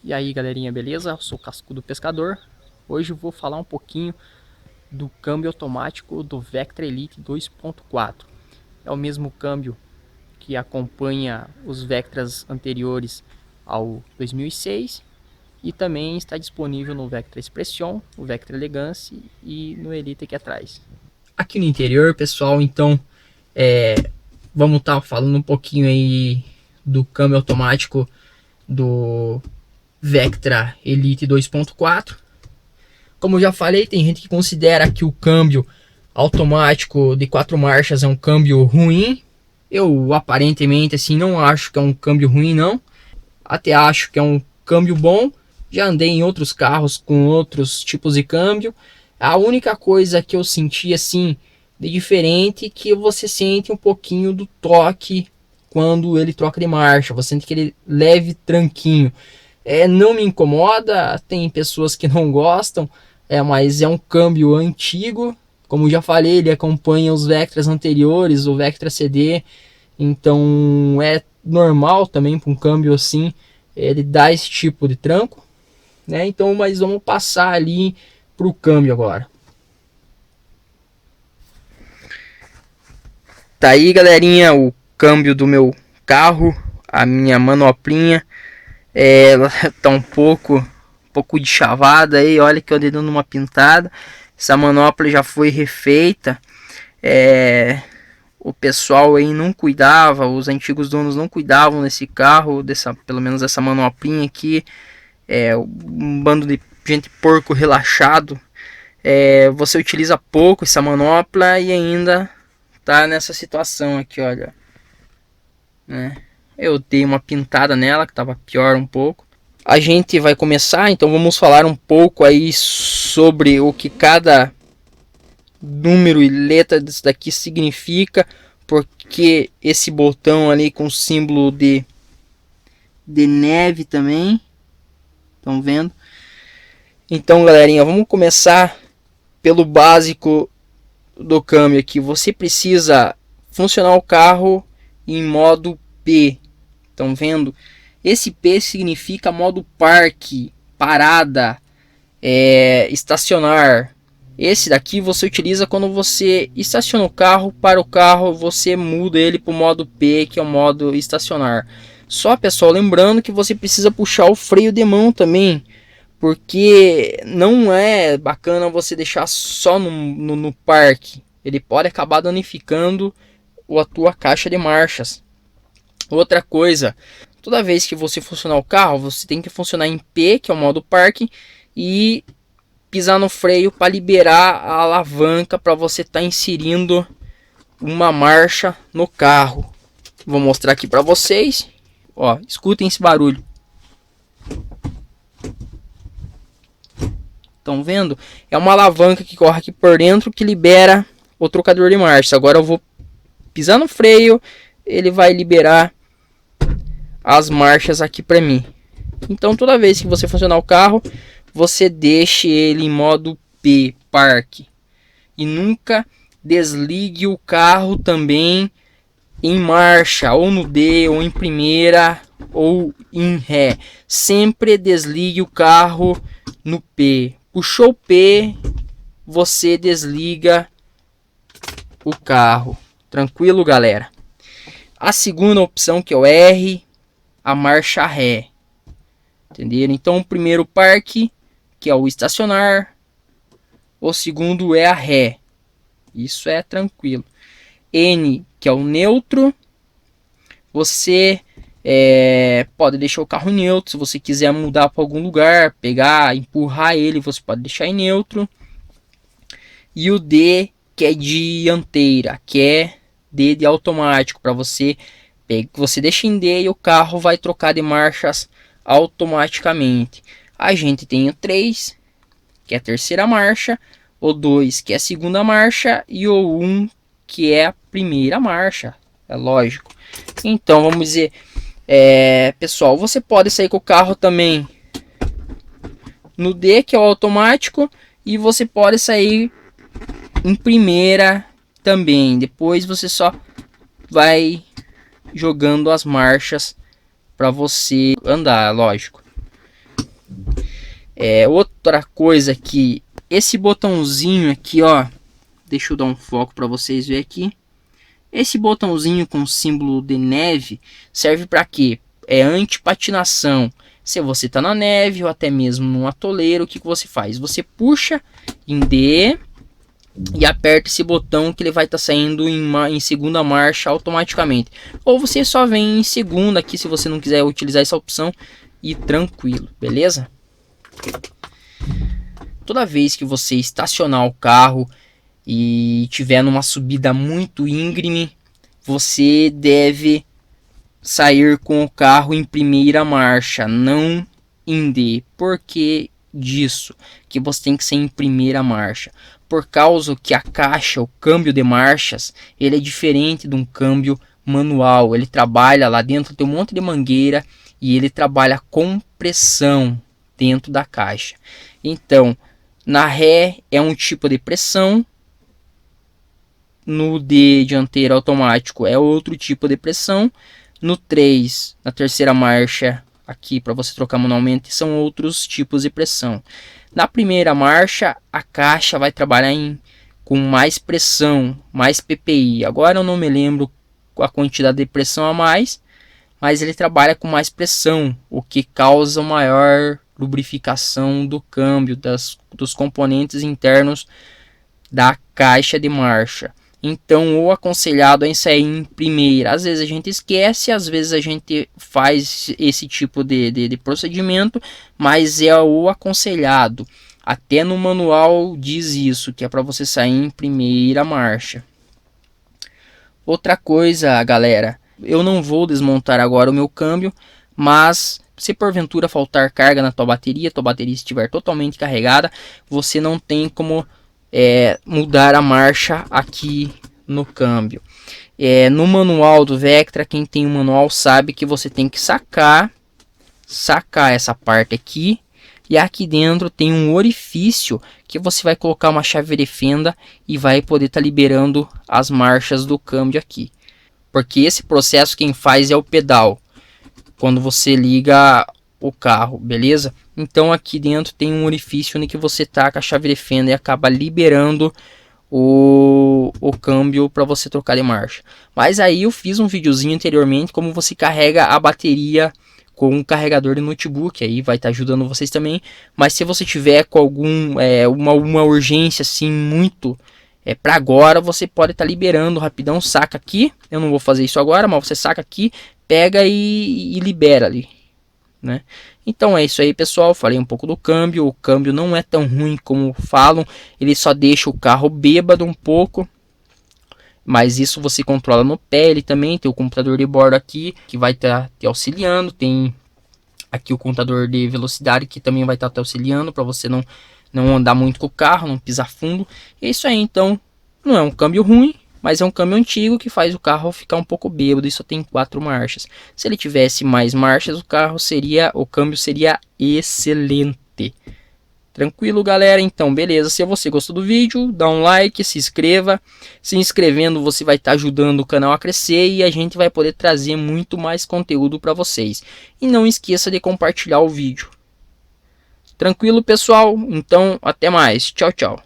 E aí galerinha, beleza? Eu sou o Cascudo Pescador. Hoje eu vou falar um pouquinho do câmbio automático do Vectra Elite 2.4. É o mesmo câmbio que acompanha os Vectras anteriores ao 2006 e também está disponível no Vectra Expression, o Vectra Elegance e no Elite aqui atrás. Aqui no interior, pessoal, então vamos estar falando um pouquinho aí do câmbio automático do Vectra Elite 2.4. Como eu já falei, tem gente que considera que o câmbio automático de 4 marchas é um câmbio ruim. Eu aparentemente assim não acho que é um câmbio ruim não. Até acho que é um câmbio bom. Já andei em outros carros com outros tipos de câmbio. A única coisa que eu senti assim de diferente é que você sente um pouquinho do toque quando ele troca de marcha. Você sente aquele leve tranquinho. Não me incomoda, tem pessoas que não gostam, mas é um câmbio antigo. Como já falei, ele acompanha os Vectras anteriores, o Vectra CD, então é normal também para um câmbio assim, ele dá esse tipo de tranco, né? Então, mas vamos passar ali para o câmbio agora. Tá aí, galerinha, o câmbio do meu carro, a minha manoplinha. Ela tá um pouco de chavada aí, olha que eu dei dando uma pintada. Essa manopla já foi refeita. O pessoal aí não cuidava, os antigos donos não cuidavam desse carro, pelo menos essa manoplinha aqui. Um bando de gente porco relaxado. Você utiliza pouco essa manopla e ainda tá nessa situação aqui, olha, né? Eu dei uma pintada nela que tava pior um pouco. A gente vai começar, então vamos falar um pouco aí sobre o que cada número e letra disso daqui significa, porque esse botão ali com símbolo de neve também, estão vendo? Então, galerinha, vamos começar pelo básico do câmbio aqui. Você precisa funcionar o carro em modo P. Estão vendo? Esse P significa modo parque, parada, estacionar. Esse daqui você utiliza quando você estaciona o carro, para o carro, você muda ele para o modo P, que é o modo estacionar. Só, pessoal, lembrando que você precisa puxar o freio de mão também, porque não é bacana você deixar só no parque. Ele pode acabar danificando a tua caixa de marchas. Outra coisa, toda vez que você funcionar o carro, você tem que funcionar em P, que é o modo parque, e pisar no freio para liberar a alavanca para você estar inserindo uma marcha no carro. Vou mostrar aqui para vocês. Ó, escutem esse barulho. Estão vendo? É uma alavanca que corre aqui por dentro que libera o trocador de marcha. Agora eu vou pisar no freio, ele vai liberar as marchas aqui para mim. Então toda vez que você funcionar o carro, você deixe ele em modo P, parque, e nunca desligue o carro também em marcha, ou no D, ou em primeira, ou em ré. Sempre desligue o carro no P. Puxou o P, você desliga o carro. Tranquilo, galera? A segunda opção, que é o R, a marcha ré. Entenderam? Então o primeiro parque, que é o estacionar, o segundo é a ré. Isso é tranquilo. N, que é o neutro. Você pode deixar o carro neutro. Se você quiser mudar para algum lugar, pegar, empurrar ele, você pode deixar em neutro. E o D, que é dianteira, que é D de automático, para você deixa em D e o carro vai trocar de marchas automaticamente. A gente tem o 3, que é a terceira marcha, o 2, que é a segunda marcha, e o 1, que é a primeira marcha. É lógico. Então vamos dizer, pessoal, você pode sair com o carro também no D, que é o automático, e você pode sair em primeira também. Depois você só vai jogando as marchas para você andar, lógico. Outra coisa que esse botãozinho aqui, ó, deixa eu dar um foco para vocês verem aqui. Esse botãozinho com símbolo de neve serve para quê? É antipatinação. Se você está na neve ou até mesmo num atoleiro, o que você faz? Você puxa em D e aperta esse botão que ele vai estar saindo em segunda marcha automaticamente. Ou você só vem em segunda aqui se você não quiser utilizar essa opção e tranquilo, beleza? Toda vez que você estacionar o carro e tiver numa subida muito íngreme, você deve sair com o carro em primeira marcha, não em D. Por que disso? Que você tem que ser em primeira marcha. Por causa que a caixa, o câmbio de marchas, ele é diferente de um câmbio manual. Ele trabalha lá dentro, tem um monte de mangueira e ele trabalha com pressão dentro da caixa. Então, na ré é um tipo de pressão, no D dianteiro automático é outro tipo de pressão, no 3, na terceira marcha, aqui para você trocar manualmente, são outros tipos de pressão. Na primeira marcha, a caixa vai trabalhar com mais pressão, mais PPI. Agora eu não me lembro a quantidade de pressão a mais, mas ele trabalha com mais pressão, o que causa maior lubrificação do câmbio, dos componentes internos da caixa de marcha. Então, o aconselhado é sair em primeira. Às vezes a gente esquece, às vezes a gente faz esse tipo de procedimento, mas é o aconselhado. Até no manual diz isso, que é para você sair em primeira marcha. Outra coisa, galera, eu não vou desmontar agora o meu câmbio, mas se porventura faltar carga na tua bateria estiver totalmente carregada, você não tem como mudar a marcha aqui no câmbio. No manual do Vectra, quem tem o manual sabe que você tem que sacar essa parte aqui, e aqui dentro tem um orifício que você vai colocar uma chave de fenda e vai poder estar liberando as marchas do câmbio aqui, porque esse processo quem faz é o pedal quando você liga o carro, beleza? Então aqui dentro tem um orifício onde que você taca a chave de fenda e acaba liberando o câmbio para você trocar de marcha. Mas aí eu fiz um videozinho anteriormente como você carrega a bateria com um carregador de notebook, aí vai estar ajudando vocês também. Mas se você tiver com uma urgência assim muito para agora, você pode estar liberando rapidão, saca aqui. Eu não vou fazer isso agora, mas você saca aqui, pega e libera ali, né? Então é isso aí, pessoal. Falei um pouco do câmbio. O câmbio não é tão ruim como falam, ele só deixa o carro bêbado um pouco, mas isso você controla no pé. Ele também tem o computador de bordo aqui que vai estar te auxiliando. Tem aqui o contador de velocidade que também vai estar te auxiliando para você não andar muito com o carro, não pisar fundo. É isso aí. Então não é um câmbio ruim, mas é um câmbio antigo que faz o carro ficar um pouco bêbado e só tem 4 marchas. Se ele tivesse mais marchas, o câmbio seria excelente. Tranquilo, galera? Então, beleza. Se você gostou do vídeo, dá um like, se inscreva. Se inscrevendo, você vai estar ajudando o canal a crescer e a gente vai poder trazer muito mais conteúdo para vocês. E não esqueça de compartilhar o vídeo. Tranquilo, pessoal? Então, até mais. Tchau, tchau.